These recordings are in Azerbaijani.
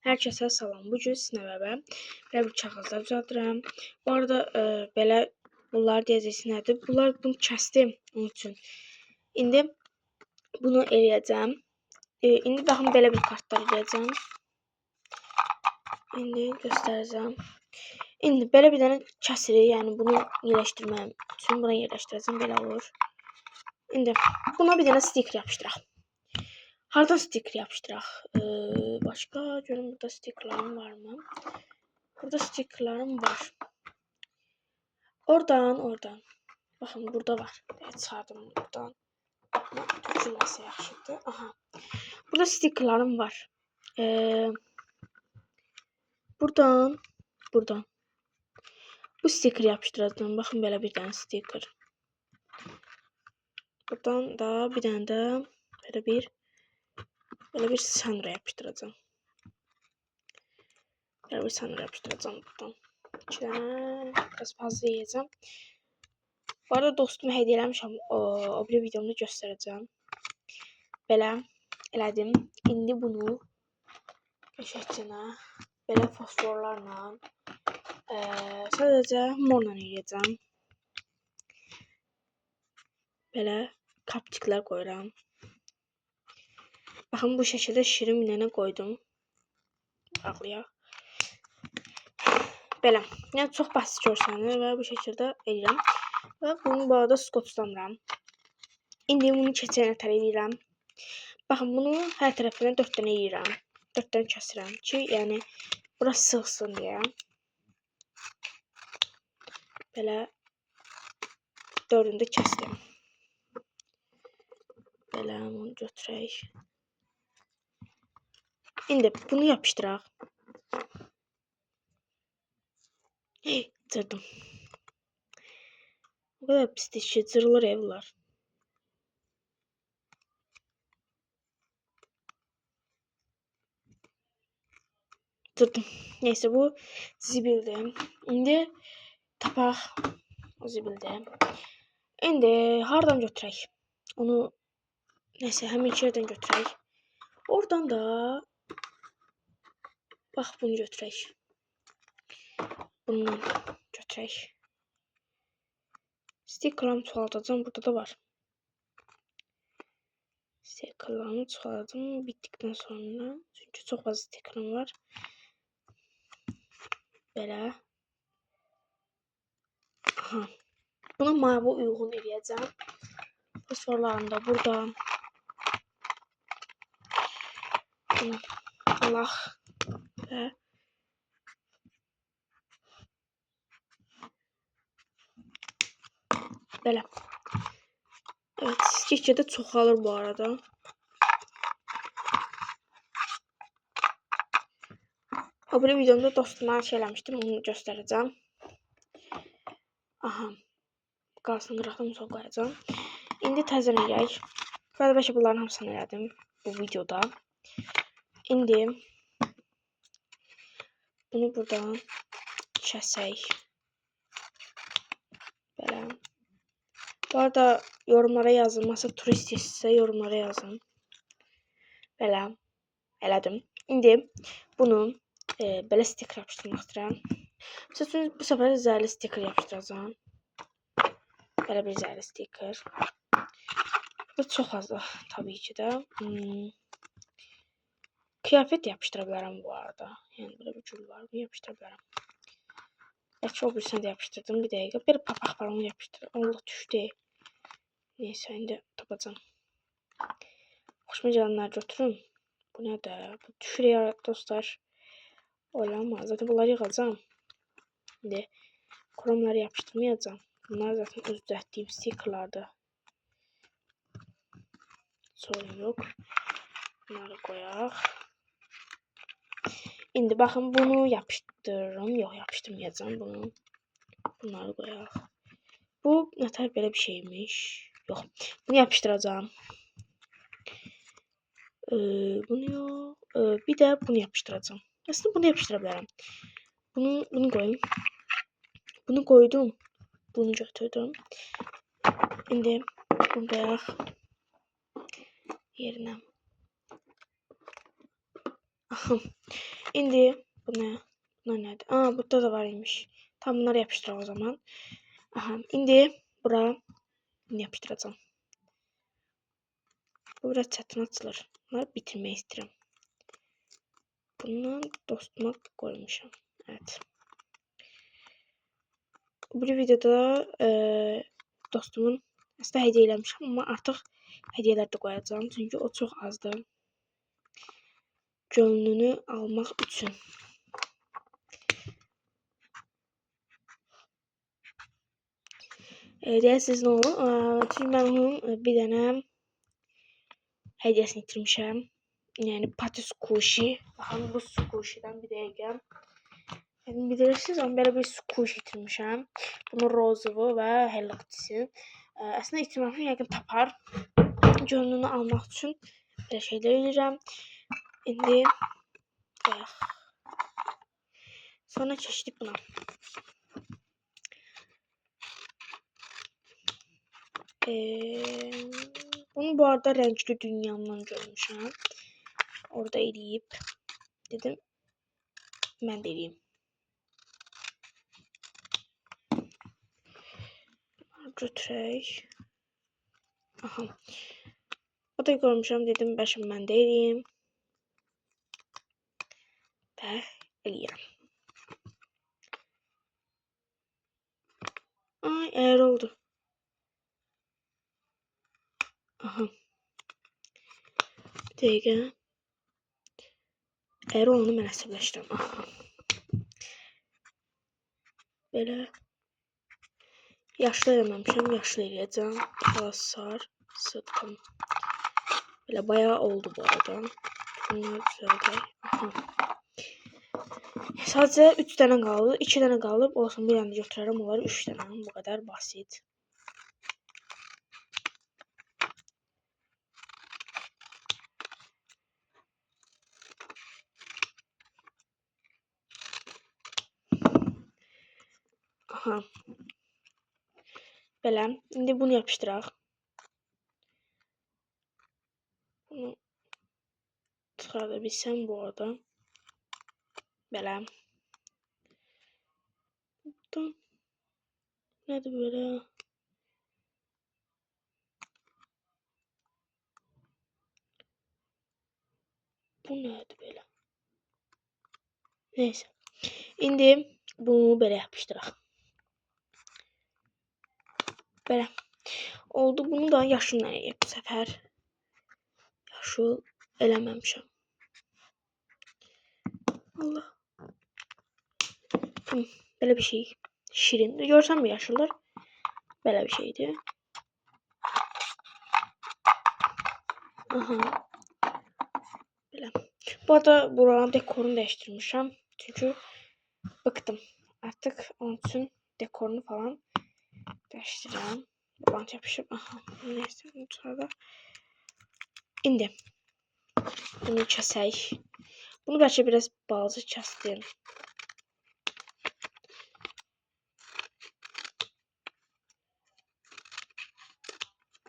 Hər kəsə salam. Bu gün sizə belə bir kağızlar düzəldirəm. Bu arada belə bunlar deyəcəksiniz nədir? Bunlar bunu kəsdim onun üçün. İndi bunu eləyəcəm. İndi baxın belə bir kartlar eləyəcəm. İndi göstərəcəm. İndi belə bir dənə kəsirik, yəni bunu yerləşdirməm üçün buna yerləşdirəcəm, belə olur. İndi buna bir dənə stiker yapışdıraq. Hardan stiker yapışdıraq? Başqa görüm burada stikerlerim var mı? Burada stikerlerim var. Oradan. Baxın burada var. Evet, çıxardım buradan. Düşürməsə yaxşıdır. Aha. Burada stikerlerim var. Buradan. Bu stiker yapışdıracağım. Baxın belə bir dənə stiker. Buradan da bir dənə də belə bir sanra yapışdıracağım. Böyle bir sanra yapıştıracağım buradan. İki tane biraz fazla yiyeceğim. Bu arada dostuma hediye eləmişəm. O bir videomda göstereceğim. Belə elədim. İndi bunu qəşəngcə belə fosforlarla sadəcə morla eləyəcəm. Belə kapçıklar qoyuram. Baxın bu şəkildə şirin minənə qoydum. Ağlayaq. Belə. Yəni çox basit görsənir və bu şəkildə eləyirəm. Və bunu bu arada skoçlamıram. İndi bunu keçən ətər eləyirəm. Baxın bunu hər tərəfindən 4 dənə yeyirəm. 4 dənə kəsirəm ki, yəni bura sığsın deyə. Belə 4'ünü də kəsdim. Belə bunu götürək. İndi bunu yapışdıraq. Cırdım. O kadar pisdir ki, cırılır evler. Cırdım. Neyse bu zibildi. İndi tapaq o zibildi. İndi hardan götürək? Onu neyse həmin iki yerdən götürək. Oradan da bax bunu götürək. Bunu götürək. Stikerlerimi çoğaltacağım. Burada da var. Stikerlerimi çoğaltacağım bittikten sonra. Çünkü çok fazla stikerlerim var. Belə. Aha. Buna mavi uyğun eləyəcəm. Fosforlarını da burada. Allah. Və belə. Evet, getcə çoxalır bu arada. O bir videomda dostuma şey eləmişdim, onu göstərəcəm. Aha. Qalsın qıraqdan sol qoyacağım. İndi təzən eləyək. Bəlkə bunların hamısını elədim bu videoda. İndi bunu buradan kəsək. Belə. Bu arada yorumlara yazın. Masa turist istəyirsə yorumlara yazın. Belə. Elədim. İndi bunu belə stiker yapışdırmaq istəyirəm. Məsələn, bu səfər zərli stiker yapışdıracağam. Belə bir zərli stiker. Bu çox az da tabii ki də. Kıyafet yapışdıra bilərəm bu arada. Yəni belə bir gül var. Bunu yapışdıra bilərəm. Bəlkə o birisini də yapışdırdım. Bir dəqiqə. Bir papaq var, onu yapışdır. Allah düşdü. Neyse, indi tapacağım. Hoşuma gəlenlər götürün. Bu nədir? Bu düşür ya dostlar. Olamaz. Zaten bunları yığacağım. İndi kromları yapıştırmayacağım. Bunlar zaten öz düzəltdiyim stikerlardır. Sorun yok. Bunları qoyaq. İndi baxın bunu yapışdırırım. Yox, yapışdırmayacağım bunu. Bunları qoyaq. Bu nətər belə bir şeymiş. Yox. Bunu yapışdıracağım. Bunu yox. Bir də bunu yapışdıracağım. Aslında bunu yapışdıra bilərəm. Bunu qoyum. Bunu qoydum. Bunu götürdüm. İndi bunu qoyaq yerinə. İndi bu ne? Bunlar nerede? Aa, burada da var imiş. Tam bunları yapıştıralım o zaman. Aha, indi bura yapıştıracağım. Bu biraz çətin açılır. Bunları bitirmək istəyirəm. Bundan dostuma koymuşam. Evet. Bu videoda dostumun aslında hediye eləmişəm, amma artıq hədiyələr də qoyacağam. Çünki o çox azdır. Gönlünü almaq üçün. Deyəsiniz nə olur? Çünki mən onun bir dənə hədiyəsini itirmişəm. Yəni Patis Kuşi. Baxın bu Kuşidən bir dəqiqə. Yəni bilirsiniz, amma belə bir Kuşi itirmişəm. Bunu Rozovu və Hello Kitty. Əslində itirməmişəm, yəqin tapar. Gönlünü almaq üçün belə şeylər edirəm. İndi bayaq. Sonra keçdik buna. Bunu bu arada renkli dünyamdan görmüşəm. Orada eləyib. Dedim, mən də eləyim. Götürək. Aha. O da görmüşəm, dedim, bəşim mən də eləyim. Və eləyirəm. Ay, eğer oldu. Aha. Bir dəqiqə. Eğer olanı mən əsəbləşdirəm. Aha. Belə. Yaşlı eləməmişəm, yaşlı eləyəcəm. Hasar, sıtkım. Belə bayağı oldu bu arada. Bunlar düzəldək. Aha. Sadəcə 3 dənə qaldı. 2 dənə qalıb. Olsun, bir yana götürərəm. Onlar 3 dənə. Bu qədər basit. Aha. Belə. İndi bunu yapışdıraq. Bunu çıxardabilsəm bu arada. Belə. Buradan. Nədir belə? Bu nədir belə? Neyse. İndi bunu belə yapışdıraq. Belə. Oldu. Bunu da yaşıl eləyək bu səfər. Yaşıl eləməmişəm. Allah. Belə bir şey. Şirin. Görsəm mi yaşıldır? Belə bir şeydir. Aha. Belə. Bu arada buranın dekorunu dəyişdirmişəm. Çünki bıktım. Artıq onun üçün dekorunu falan dəyişdirəm. Bant yapışıb. Aha. Neyse. Sonra İndi bunu kəsək. Bunu bəlkə biraz balaca kəsdim.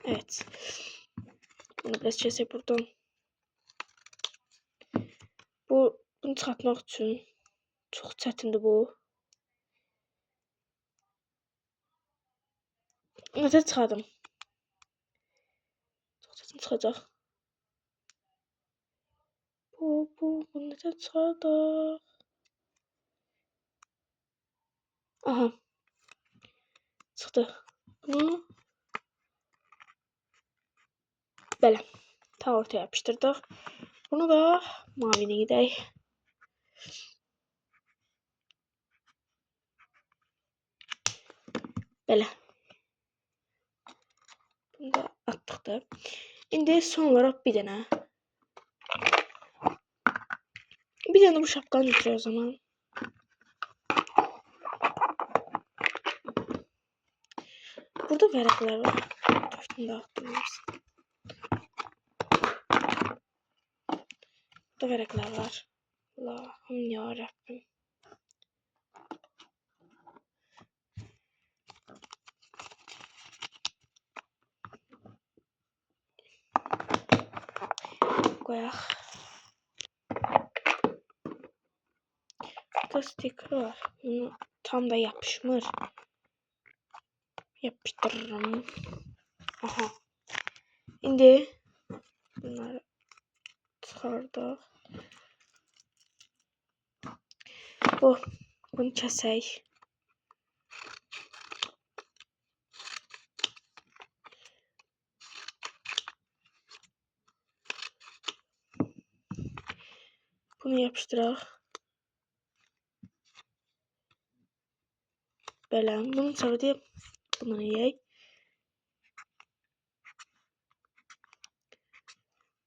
Evet. Bunu biraz kəsək buradan. Bunu çıxartmaq üçün çox çətindir bu. Necə çıxardım? Çox çətin çıxacaq. Bu necə çıxardaq? Aha. Çıxdı. Bunu belə ta ortaya yapışdırdıq. Bunu da mavini gidək. Belə. Bunu da atdıq da. İndi son olaraq bir dənə. Bir dənə bu şapkanı götürək o zaman. Burada vərəqlər var. Dörtünü də atdırmışsın. Burada vərəqlər var. Allahım ya Rəbbim. Qoyaq. Burada sticker var. Bunu tam da yapışmır. Yapıştırırım. Aha. İndi bunları çıxardaq. Bunu kəsək. Bunu yapıştıraq. Belə. Bunu sonra deyib bunu yeyək.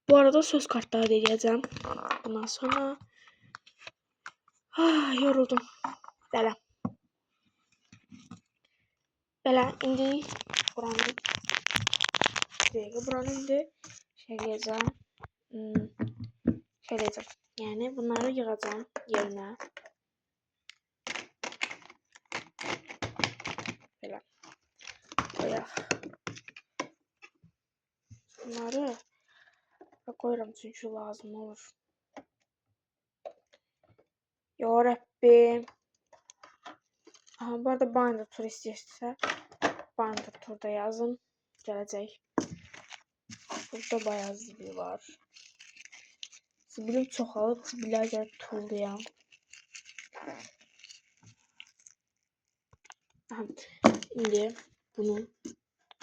Bu arada söz kartları deyəcəm. Bundan sonra yoruldum. Belə. Belə indi buranı indi şey edəcəm. Şey edəcəm. Yəni bunları yığacağam yerinə. Belə. Qoyaq. Bunları koyuram çünki lazım olur. Ya Rəbbim. Aha, bu arada Binder Tour istəyirsə Binder Tour'da yazın. Gələcək. Burada bayağı zibil var. Zibilim çoxalıb. Zibillər gəlib tuğlayam. Aha, indi bunu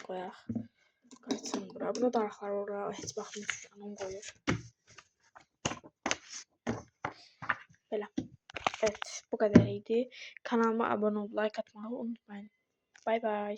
qoyaq. Qaçsın bura. Burada daraqlar oraya heç baxmır. Anam qoyur. Belə. Evet, bu kadar idi. Kanalıma abone olup like atmayı unutmayın. Bay bay.